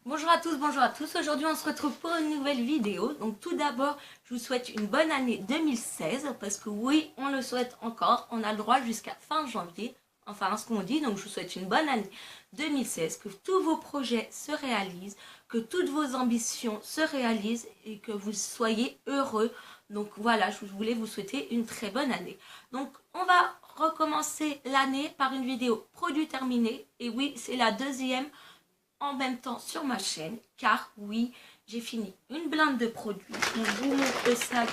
Bonjour à tous, bonjour à tous. Aujourd'hui, on se retrouve pour une nouvelle vidéo. Donc, tout d'abord, je vous souhaite une bonne année 2016 parce que oui, on le souhaite encore. On a le droit jusqu'à fin janvier. Enfin, ce qu'on dit. Donc, je vous souhaite une bonne année 2016, que tous vos projets se réalisent, que toutes vos ambitions se réalisent et que vous soyez heureux. Donc, voilà, je voulais vous souhaiter une très bonne année. Donc, on va recommencer l'année par une vidéo produit terminé. Et oui, c'est la deuxième en même temps sur ma chaîne, car oui, j'ai fini une blinde de produits. Donc, je vous montre ça,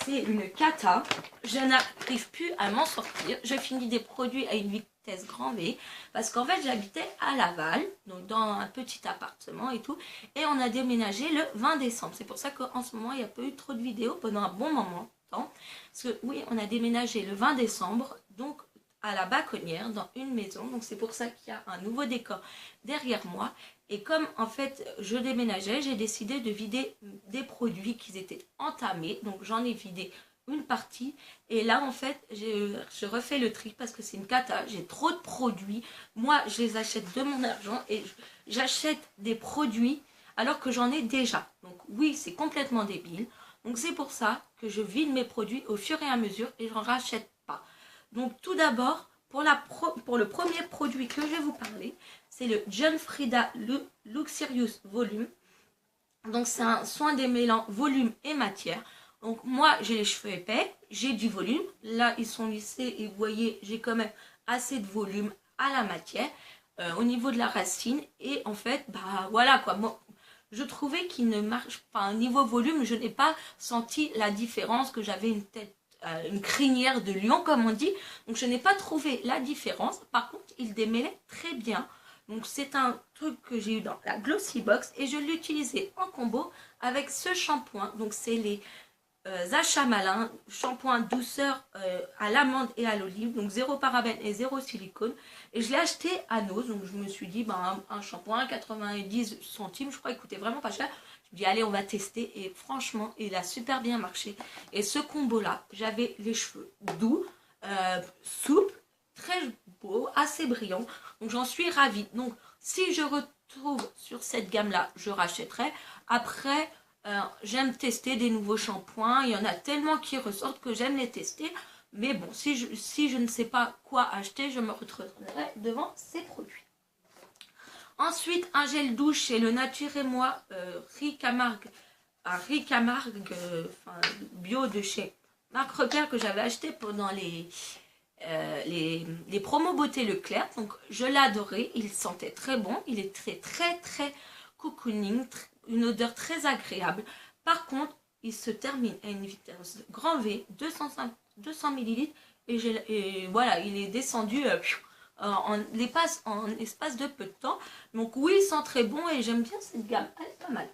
c'est une cata. Je n'arrive plus à m'en sortir. Je finis des produits à une vitesse grand V, parce qu'en fait, j'habitais à Laval, donc dans un petit appartement et tout, et on a déménagé le 20 décembre. C'est pour ça qu'en ce moment, il n'y a pas eu trop de vidéos pendant un bon moment. Parce que oui, on a déménagé le 20 décembre, donc à la Baconnière, dans une maison. Donc c'est pour ça qu'il y a un nouveau décor derrière moi. Et comme en fait je déménageais, j'ai décidé de vider des produits qui étaient entamés. Donc j'en ai vidé une partie. Et là en fait, je refais le tri parce que c'est une cata. J'ai trop de produits. Moi, je les achète de mon argent et j'achète des produits alors que j'en ai déjà. Donc oui, c'est complètement débile. Donc c'est pour ça que je vide mes produits au fur et à mesure et j'en rachète pas. Donc tout d'abord, pour le premier produit que je vais vous parler, c'est le John Frieda Luxurious Volume. Donc c'est un soin démêlant volume et matière. Donc moi j'ai les cheveux épais, j'ai du volume. Là ils sont lissés et vous voyez j'ai quand même assez de volume à la matière au niveau de la racine. Et en fait bah voilà quoi, moi, je trouvais qu'il ne marche pas. Niveau volume, je n'ai pas senti la différence, que j'avais une tête, une crinière de lion, comme on dit. Donc, je n'ai pas trouvé la différence. Par contre, il démêlait très bien. Donc, c'est un truc que j'ai eu dans la Glossy Box et je l'utilisais en combo avec ce shampoing. Donc, c'est les Achat Malin, shampoing douceur à l'amande et à l'olive, donc zéro parabène et zéro silicone. Et je l'ai acheté à Nose, donc je me suis dit, ben, un shampoing, 90 centimes, je crois, il coûtait vraiment pas cher. Je me dis, allez, on va tester. Et franchement, il a super bien marché. Et ce combo-là, j'avais les cheveux doux, souples, très beaux, assez brillants. Donc j'en suis ravie. Donc si je retrouve sur cette gamme-là, je rachèterai. Après, j'aime tester des nouveaux shampoings. Il y en a tellement qui ressortent que j'aime les tester. Mais bon, si je ne sais pas quoi acheter, je me retrouverai devant ces produits. Ensuite, un gel douche chez Le Nature et Moi, Riz Camargue, bio de chez Marc Repère, que j'avais acheté pendant les promos beauté Leclerc. Donc je l'adorais, il sentait très bon, il est très cocooning, une odeur très agréable. Par contre, il se termine à une vitesse grand V, 200 ml, et voilà, il est descendu en espace de peu de temps. Donc oui, il sent très bon et j'aime bien cette gamme, elle est pas mal.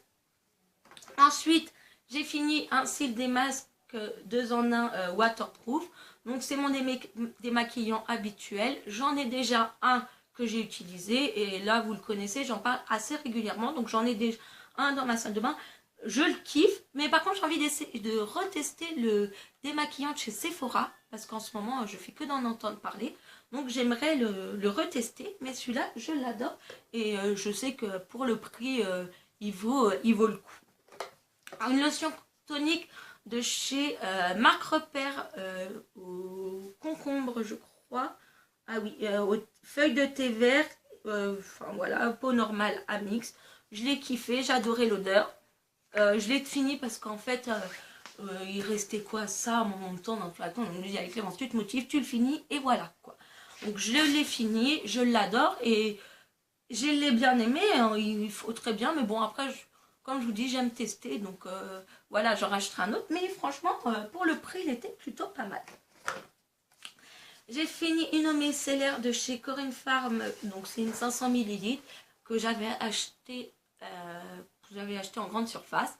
Ensuite, j'ai fini un cil des masques 2 en 1 waterproof. Donc c'est mon démaquillant habituel. J'en ai déjà un que j'ai utilisé et là vous le connaissez, j'en parle assez régulièrement. Donc j'en ai déjà un dans ma salle de bain. Je le kiffe, mais par contre j'ai envie de retester le démaquillant de chez Sephora parce qu'en ce moment je fais que d'en entendre parler. Donc j'aimerais le retester, mais celui-là je l'adore et je sais que pour le prix il vaut le coup. Une lotion tonique de chez Marc Repère au concombre, je crois. Ah oui, aux feuilles de thé vert. Enfin voilà, peau normale à mix. Je l'ai kiffé, j'adorais l'odeur. Je l'ai fini parce qu'en fait, il restait quoi ça à un moment de temps dans le flacon. Donc je me dis, avec Clémence, tu te motives, tu le finis et voilà quoi. Donc je l'ai fini, je l'adore et je l'ai bien aimé. Hein, il faut très bien, mais bon après, comme je vous dis, j'aime tester. Donc voilà, j'en rachèterai un autre. Mais franchement, pour le prix, il était plutôt pas mal. J'ai fini une eau micellaire de chez Corinne Farm. Donc c'est une 500 ml que j'avais acheté en grande surface.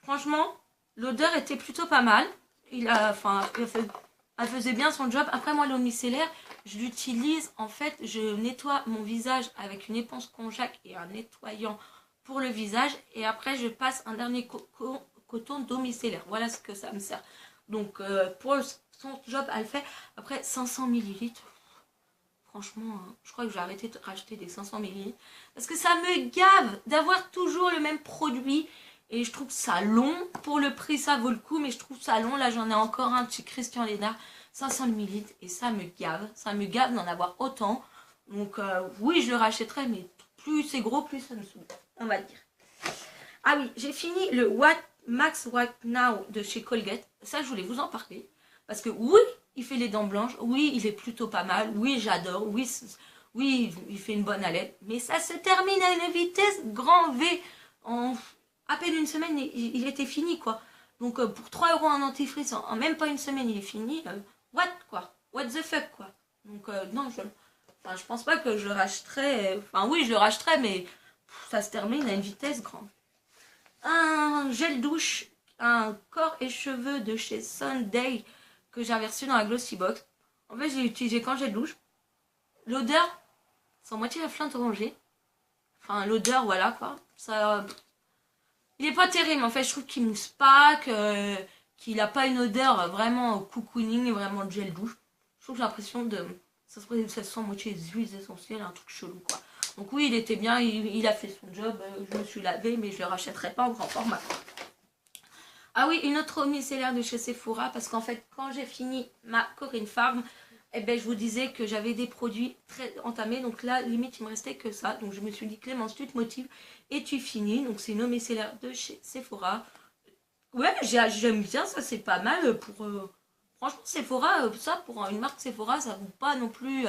Franchement, l'odeur était plutôt pas mal. Elle faisait bien son job. Après moi, l'eau micellaire, je l'utilise. En fait, je nettoie mon visage avec une éponge konjac et un nettoyant pour le visage. Et après, je passe un dernier coton d'eau micellaire. Voilà ce que ça me sert. Donc, pour son job, elle fait après 500 ml. Franchement, hein, je crois que j'ai arrêté de racheter des 500 ml. Parce que ça me gave d'avoir toujours le même produit. Et je trouve ça long. Pour le prix, ça vaut le coup. Mais je trouve ça long. Là, j'en ai encore un de chez Christian Lénard. 500 ml. Et ça me gave. Ça me gave d'en avoir autant. Donc, oui, je le rachèterai. Mais plus c'est gros, plus ça me saoule. On va dire. Ah oui, j'ai fini le Max White Now de chez Colgate. Ça, je voulais vous en parler. Parce que oui, il fait les dents blanches. Oui, il est plutôt pas mal. Oui, j'adore. Oui, oui, il fait une bonne haleine. Mais ça se termine à une vitesse grand V. En à peine une semaine, il était fini, quoi. Donc, pour 3 € en dentifrice, en même pas une semaine, il est fini. What, quoi? What the fuck, quoi? Donc, non, je pense pas que je le rachèterais. Enfin, oui, je le rachèterais, mais ça se termine à une vitesse grande. Un gel douche, un corps et cheveux de chez Sunday que j'avais reçu dans la Glossy Box. En fait, j'ai utilisé quand gel douche. L'odeur, c'est en moitié la flinte orangée. Enfin, l'odeur, voilà quoi. Ça, il est pas terrible. En fait, je trouve qu'il mousse pas, qu'il a pas une odeur vraiment cocooning, vraiment de gel douche. Je trouve que j'ai l'impression de. Ça sent moitié des huiles essentielles, un truc chelou quoi. Donc oui, il était bien, il a fait son job, je me suis lavé, mais je ne le rachèterai pas en grand format. Ah oui, une autre micellaire de chez Sephora, parce qu'en fait, quand j'ai fini ma Corinne Farm, eh ben, je vous disais que j'avais des produits très entamés, donc là, limite, il me restait que ça. Donc je me suis dit, Clémence, tu te motives et tu finis. Donc c'est une micellaire de chez Sephora. Ouais, j'aime bien, ça c'est pas mal pour... Franchement, Sephora, ça, pour une marque Sephora, ça vaut pas non plus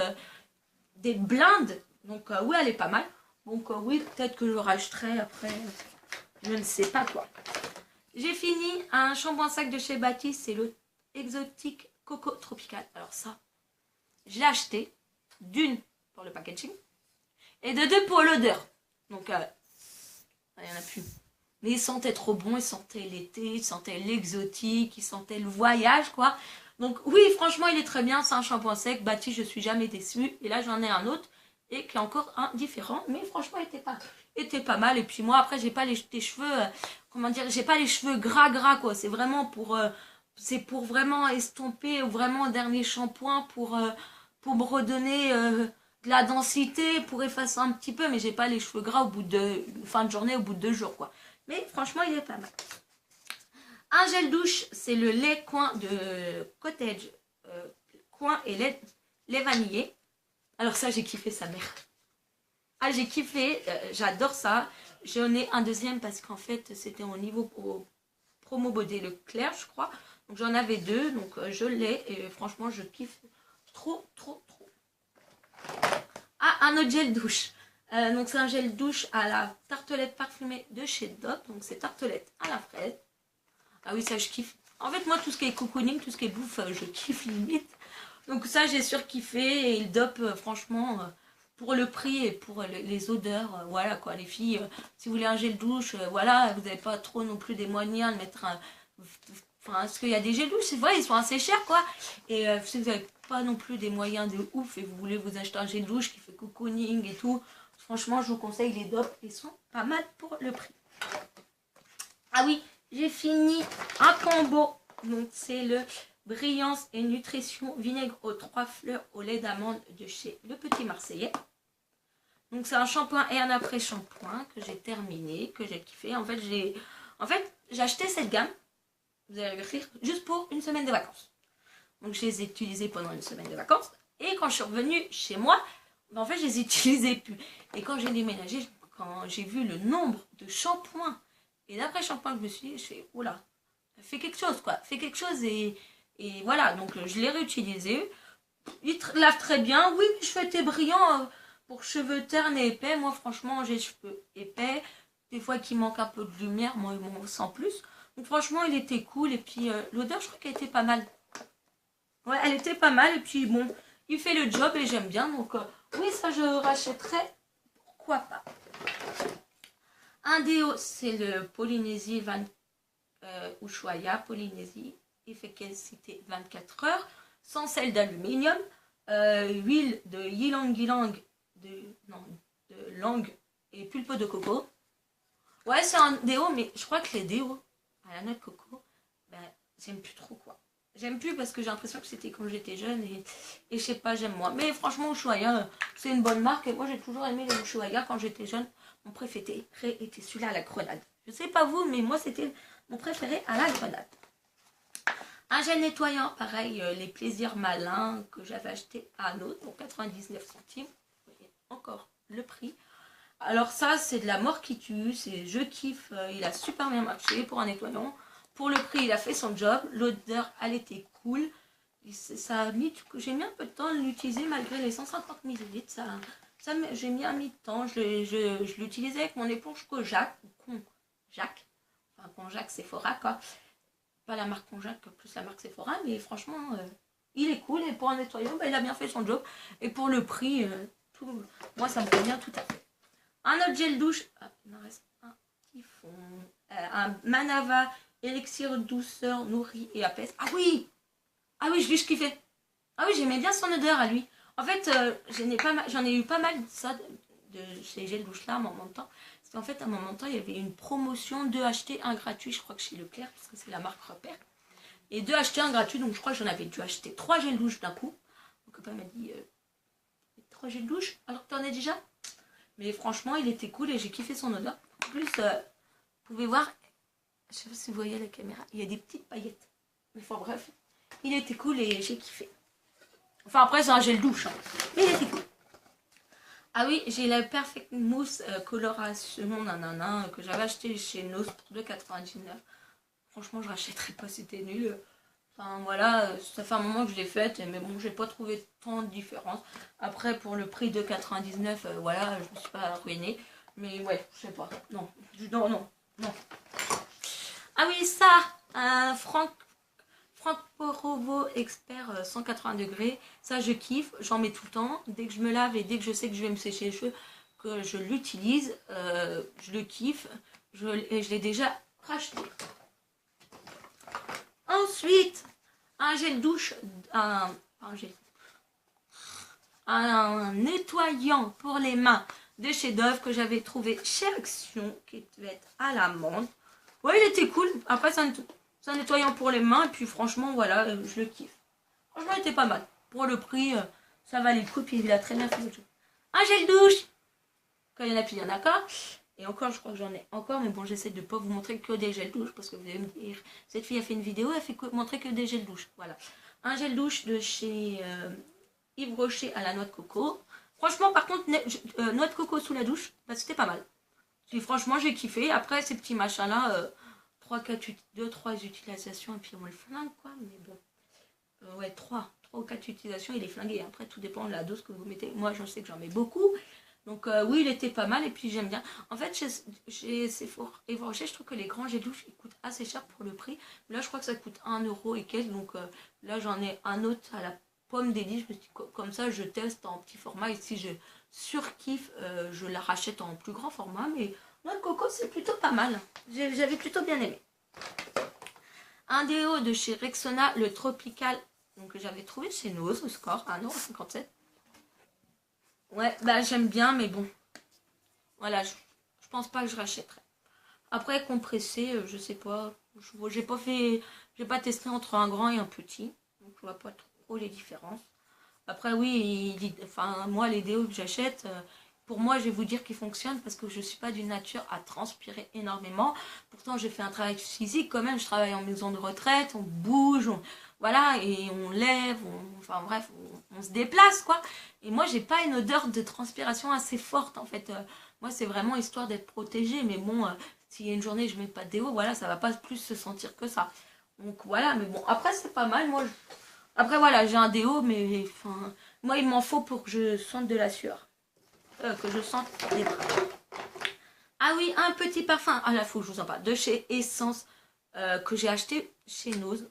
des blindes. Donc oui, elle est pas mal. Donc oui, peut-être que je le rachèterai après. Je ne sais pas quoi. J'ai fini un shampoing sac de chez Baptiste. C'est le Exotique Coco Tropical. Alors ça, je l'ai acheté d'une pour le packaging et de deux pour l'odeur. Donc il n'y en a plus. Mais il sentait trop bon. Il sentait l'été, il sentait l'exotique, il sentait le voyage quoi. Donc oui, franchement, il est très bien. C'est un shampoing sec. Baptiste, je suis jamais déçue. Et là, j'en ai un autre. Et qui est encore un différent, mais franchement il était pas mal. Et puis moi après j'ai pas les cheveux comment dire, j'ai pas les cheveux gras quoi, c'est vraiment pour vraiment estomper ou vraiment dernier shampoing pour me redonner de la densité, pour effacer un petit peu, mais j'ai pas les cheveux gras au bout de fin de journée, au bout de 2 jours quoi. Mais franchement il est pas mal. Un gel douche, c'est le lait coin de Cottage coin et lait vanillé. Alors ça, j'ai kiffé sa mère. Ah, j'ai kiffé, j'adore ça. J'en ai un deuxième parce qu'en fait, c'était au niveau promo Baudet Leclerc, je crois. Donc j'en avais deux, donc je l'ai et franchement, je kiffe trop. Ah, un autre gel douche. Donc c'est un gel douche à la tartelette parfumée de chez Dop. Donc c'est tartelette à la fraise. Ah oui, ça je kiffe. En fait, moi, tout ce qui est cocooning, tout ce qui est bouffe, je kiffe limite. Donc ça, j'ai surkiffé. Et le Dop, franchement, pour le prix et pour les odeurs, voilà quoi, les filles, si vous voulez un gel douche, voilà, vous n'avez pas trop non plus des moyens de mettre un... Enfin, parce qu'il y a des gels douches, c'est vrai, ils sont assez chers quoi. Et si vous n'avez pas non plus des moyens de ouf et vous voulez vous acheter un gel douche qui fait cocooning et tout, franchement, je vous conseille les Dop, ils sont pas mal pour le prix. Ah oui, j'ai fini un combo. Donc c'est le Brillance et Nutrition vinaigre aux 3 fleurs au lait d'amande de chez Le Petit Marseillais. Donc c'est un shampoing et un après-shampoing que j'ai terminé, que j'ai kiffé. En fait, j'ai acheté cette gamme, vous allez rire, juste pour une semaine de vacances. Donc je les ai utilisés pendant une semaine de vacances. Et quand je suis revenue chez moi, en fait je les utilisais plus. Et quand j'ai déménagé, quand j'ai vu le nombre de shampoings et d'après-shampoing, je me suis dit, je fais, oula, fais quelque chose quoi, fais quelque chose et voilà, donc je l'ai réutilisé. Il lave très bien, oui, mais cheveux étaient brillants pour cheveux ternes et épais. Moi, franchement, j'ai les cheveux épais, des fois qu'il manque un peu de lumière, moi, sans plus. Donc, franchement, il était cool. Et puis, l'odeur, je crois qu'elle était pas mal. Ouais, elle était pas mal. Et puis, bon, il fait le job et j'aime bien. Donc, oui, ça, je rachèterais. Pourquoi pas. Un déo, c'est le Polynésie Ushuaïa, Polynésie, efficacité 24 heures, sans sel d'aluminium, huile de ylang-ylang, de langue et pulpe de coco. Ouais, c'est un déo, mais je crois que les déos à la noix de coco, ben, j'aime plus trop quoi. J'aime plus parce que j'ai l'impression que c'était quand j'étais jeune et je sais pas, j'aime moins. Mais franchement, Ushuaïa, c'est une bonne marque et moi j'ai toujours aimé les Ushuaïa quand j'étais jeune. Mon préféré était celui-là à la grenade. Je sais pas vous, mais moi c'était mon préféré à la grenade. Un gel nettoyant, pareil, les plaisirs malins que j'avais acheté à Anno, pour 99 centimes. Vous voyez encore le prix. Alors ça, c'est de la mort qui tue, je kiffe, il a super bien marché pour un nettoyant. Pour le prix, il a fait son job, l'odeur, elle était cool. Ça a mis, j'ai mis un peu de temps à l'utiliser malgré les 150 ml. J'ai mis un mi de temps, je l'utilisais avec mon éponge Kojak, enfin Konjac Sephora quoi. Pas la marque Konjac, plus la marque Sephora, mais franchement, il est cool et pour un nettoyant, il a bien fait son job. Et pour le prix, moi ça me convient tout à fait. Un autre gel douche, il en reste un qui fond. Un Manava élixir douceur, nourri et apaise. Ah oui, je kiffais. Ah oui, j'aimais bien son odeur à lui. En fait, j'en ai eu pas mal de ça, de ces gels douche là, à un moment de temps. Parce qu'en fait, à un moment de temps, il y avait une promotion 2 achetés, 1 gratuit, je crois que chez Leclerc, parce que c'est la marque Repère. Et 2 achetés, 1 gratuit, donc je crois que j'en avais dû acheter 3 gels douche d'un coup. Mon copain m'a dit 3 gels douche, alors que t'en as déjà. Mais franchement, il était cool et j'ai kiffé son odeur. En plus, vous pouvez voir, je sais pas si vous voyez à la caméra, il y a des petites paillettes. Mais enfin bref, il était cool et j'ai kiffé. Enfin après, c'est un gel douche, hein. Mais il était cool. Ah oui, j'ai la Perfect Mousse coloration nanana que j'avais acheté chez Nose pour 2,99. Franchement, je rachèterais pas, c'était nul. Enfin voilà, ça fait un moment que je l'ai faite, mais bon, j'ai pas trouvé tant de différence. Après, pour le prix de 99, voilà, je me suis pas ruinée. Mais ouais, je sais pas. Non. Ah oui, ça, un Franck Porovo Expert 180 degrés. Ça, je kiffe, j'en mets tout le temps. Dès que je me lave et dès que je sais que je vais me sécher les cheveux, que je l'utilise, je le kiffe. Et je l'ai déjà racheté. Ensuite, un gel douche, un nettoyant pour les mains de chez Dove que j'avais trouvé chez Action, qui devait être à l'amande. Ouais, il était cool. Après, c'est un nettoyant pour les mains, et puis franchement, voilà, je le kiffe. Franchement, il était pas mal. Pour le prix, ça valait le coup, puis il a très bien fait le jeu. Un gel douche. Quand il y en a plus, il y en a qu'un. Et encore, je crois que j'en ai encore, mais bon, j'essaie de ne pas vous montrer que des gels douche, parce que vous allez me dire, cette fille a fait une vidéo, elle fait montrer que des gels douche. Voilà. Un gel douche de chez Yves Rocher à la noix de coco. Franchement, par contre, noix de coco sous la douche, bah, c'était pas mal. Et franchement, j'ai kiffé. Après, ces petits machins-là, 2-3 utilisations, et puis on le flingue, quoi. Mais bon, ouais, 3 ou 4 utilisations, il est flingué. Après, tout dépend de la dose que vous mettez. Moi, je sais que j'en mets beaucoup. Donc oui, il était pas mal et puis j'aime bien. En fait, chez Sephora et Rocher, je trouve que les grands gels douche, ils coûtent assez cher pour le prix. Là, je crois que ça coûte 1 euro et quelques. Donc là, j'en ai un autre à la pomme d'élie. Je me dis, comme ça, je teste en petit format. Et si je surkiffe, je la rachète en plus grand format. Mais noix de coco, c'est plutôt pas mal. J'avais plutôt bien aimé. Un déo de chez Rexona, le Tropical, donc que j'avais trouvé chez Nose au score, 1,57 €. Ouais, bah j'aime bien, mais bon. Voilà, je pense pas que je rachèterai. Après, compressé, je sais pas. J'ai pas testé entre un grand et un petit. Donc je vois pas trop les différences. Après, oui, enfin, moi, les déos que j'achète, pour moi, je vais vous dire qu'ils fonctionnent parce que je suis pas d'une nature à transpirer énormément. Pourtant, j'ai fait un travail physique quand même. Je travaille en maison de retraite, on bouge, voilà, et on lève, enfin bref, on se déplace, quoi. Et moi, j'ai pas une odeur de transpiration assez forte, en fait. Moi, c'est vraiment histoire d'être protégée. Mais bon, s'il y a une journée je mets pas de déo, voilà, ça va pas plus se sentir que ça. Donc voilà, mais bon, après, c'est pas mal. Moi, après, voilà, j'ai un déo, mais enfin, moi, il m'en faut pour que je sente de la sueur. Que je sente des bras. Ah oui, un petit parfum. Ah là, faut que je vous en parle. De chez Essence, que j'ai acheté chez Nose,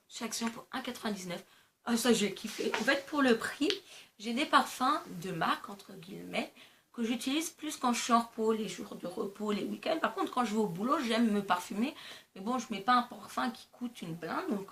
chez Action pour 1,99 €. Ah, ça, j'ai kiffé. En fait, pour le prix, j'ai des parfums de marque, entre guillemets, que j'utilise plus quand je suis en repos, les jours de repos, les week-ends. Par contre, quand je vais au boulot, j'aime me parfumer. Mais bon, je mets pas un parfum qui coûte une blinde. Donc,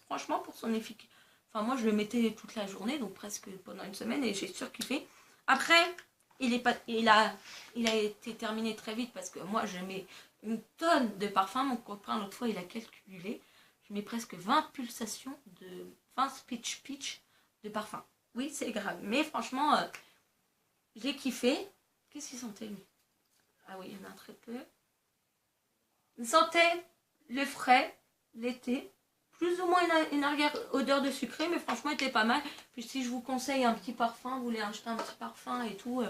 franchement, pour son efficacité. Enfin, moi, je le mettais toute la journée, donc presque pendant une semaine, et j'ai surkiffé. Après, il a été terminé très vite parce que moi, je mets une tonne de parfum. Mon copain, l'autre fois, il a calculé. je mets presque 20 pulsations de 20 pitch de parfum. Oui, c'est grave. Mais franchement, j'ai kiffé. Qu'est-ce qu'il sentait, lui? Ah oui, il y en a très peu. Il sentait le frais, l'été. Plus ou moins une arrière-odeur de sucré, mais franchement, il était pas mal. Puis si je vous conseille un petit parfum, vous voulez acheter un petit parfum et tout,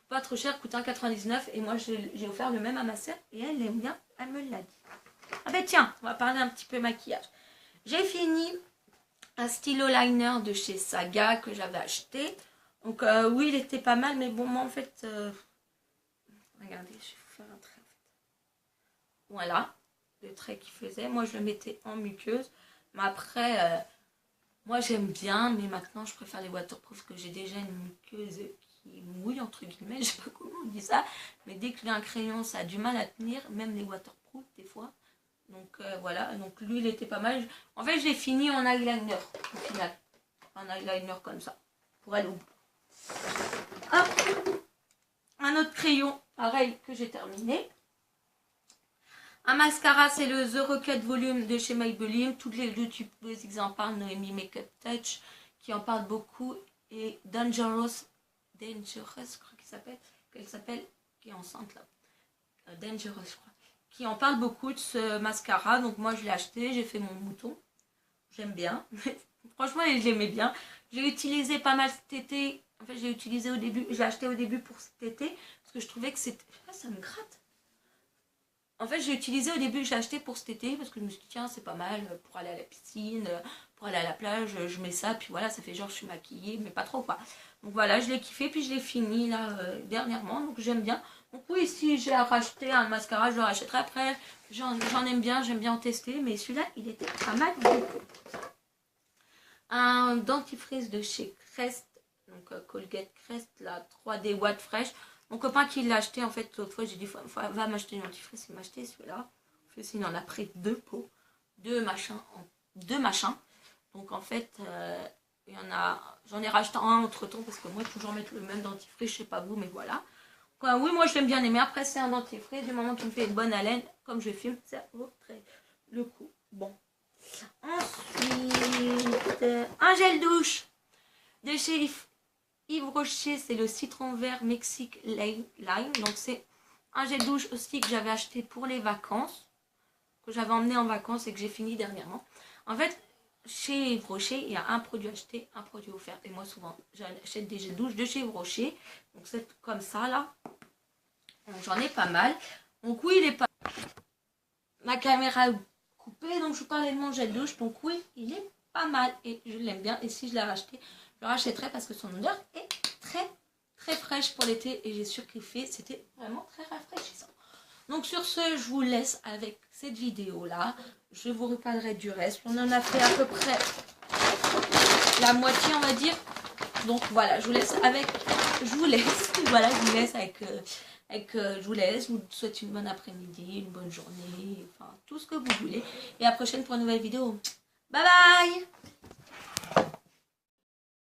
pas trop cher, coûte 1,99 €. Et moi, j'ai offert le même à ma sœur et elle l'aime bien, elle me l'a dit. Ah ben tiens, on va parler un petit peu maquillage. J'ai fini un stylo liner de chez Saga que j'avais acheté. Donc oui, il était pas mal, mais bon, moi en fait, regardez, je vais vous faire un trait en fait. Voilà, le trait qu'il faisait. Moi, je le mettais en muqueuse. Mais après, moi j'aime bien, mais maintenant je préfère les waterproof parce que j'ai déjà une muqueuse qui mouille, entre guillemets, je sais pas comment on dit ça. Mais dès que j'ai un crayon, ça a du mal à tenir, même les waterproof des fois. Donc voilà, donc lui il était pas mal. En fait, je l'ai fini en eyeliner au final. Un eyeliner comme ça, pour aller au bout. Hop, un autre crayon, pareil, que j'ai terminé. Un mascara, c'est le The Rocket Volume de chez Maybelline. Toutes les youtubeuses, ils en parlent. Noémie Makeup Touch, qui en parle beaucoup. Et Dangerous, je crois qu'elle s'appelle, qui est enceinte là. Dangerous, je crois. Qui en parle beaucoup de ce mascara. Donc moi, je l'ai acheté, j'ai fait mon mouton. J'aime bien. Franchement, je l'aimais bien. J'ai utilisé pas mal cet été. En fait, j'ai acheté au début pour cet été. Parce que je trouvais que c'était... Ah, ça me gratte. En fait, j'ai utilisé au début, j'ai acheté pour cet été parce que je me suis dit, tiens, c'est pas mal pour aller à la piscine, pour aller à la plage, je mets ça, puis voilà, ça fait genre je suis maquillée, mais pas trop quoi. Donc voilà, je l'ai kiffé, puis je l'ai fini là dernièrement, donc j'aime bien. Donc oui, si j'ai à racheter un mascara, je le rachèterai après. J'en aime bien, j'aime bien en tester, mais celui-là, il était pas mal du tout. Un dentifrice de chez Crest, donc Colgate Crest, la 3D Watt Fresh. Mon copain qui l'a acheté, en fait, l'autre fois, j'ai dit, va m'acheter une dentifrice, il m'a acheté celui-là. En fait, il en a pris 2 pots, 2 machins. Donc, en fait, j'en ai racheté un entre temps, parce que moi, toujours mettre le même dentifrice, je sais pas vous, mais voilà. Donc, oui, moi, je l'aime bien aimer. Après, c'est un dentifrice, du moment qu'il me fait une bonne haleine, comme je filme, ça vaut très le coup. Bon. Ensuite, un gel douche de chez Yves Rocher, c'est le citron vert Mexique Lime. Donc c'est un gel douche aussi que j'avais acheté pour les vacances, que j'avais emmené en vacances et que j'ai fini dernièrement. En fait, chez Yves Rocher, il y a un produit acheté, un produit offert. Et moi souvent, j'achète des gels douche de chez Yves Rocher. Donc c'est comme ça là. J'en ai pas mal. Donc oui, il est pas... Ma caméra est coupée, donc je vous parlais de mon gel douche. Donc oui, il est pas mal et je l'aime bien. Et si je l'ai racheté, je le rachèterai parce que son odeur est très fraîche pour l'été et j'ai surkiffé. C'était vraiment très rafraîchissant. Donc sur ce, je vous laisse avec cette vidéo là. Je vous reparlerai du reste. On en a fait à peu près la moitié, on va dire. Donc voilà, je vous laisse avec... Je vous souhaite une bonne après-midi, une bonne journée, enfin tout ce que vous voulez. Et à la prochaine pour une nouvelle vidéo. Bye bye!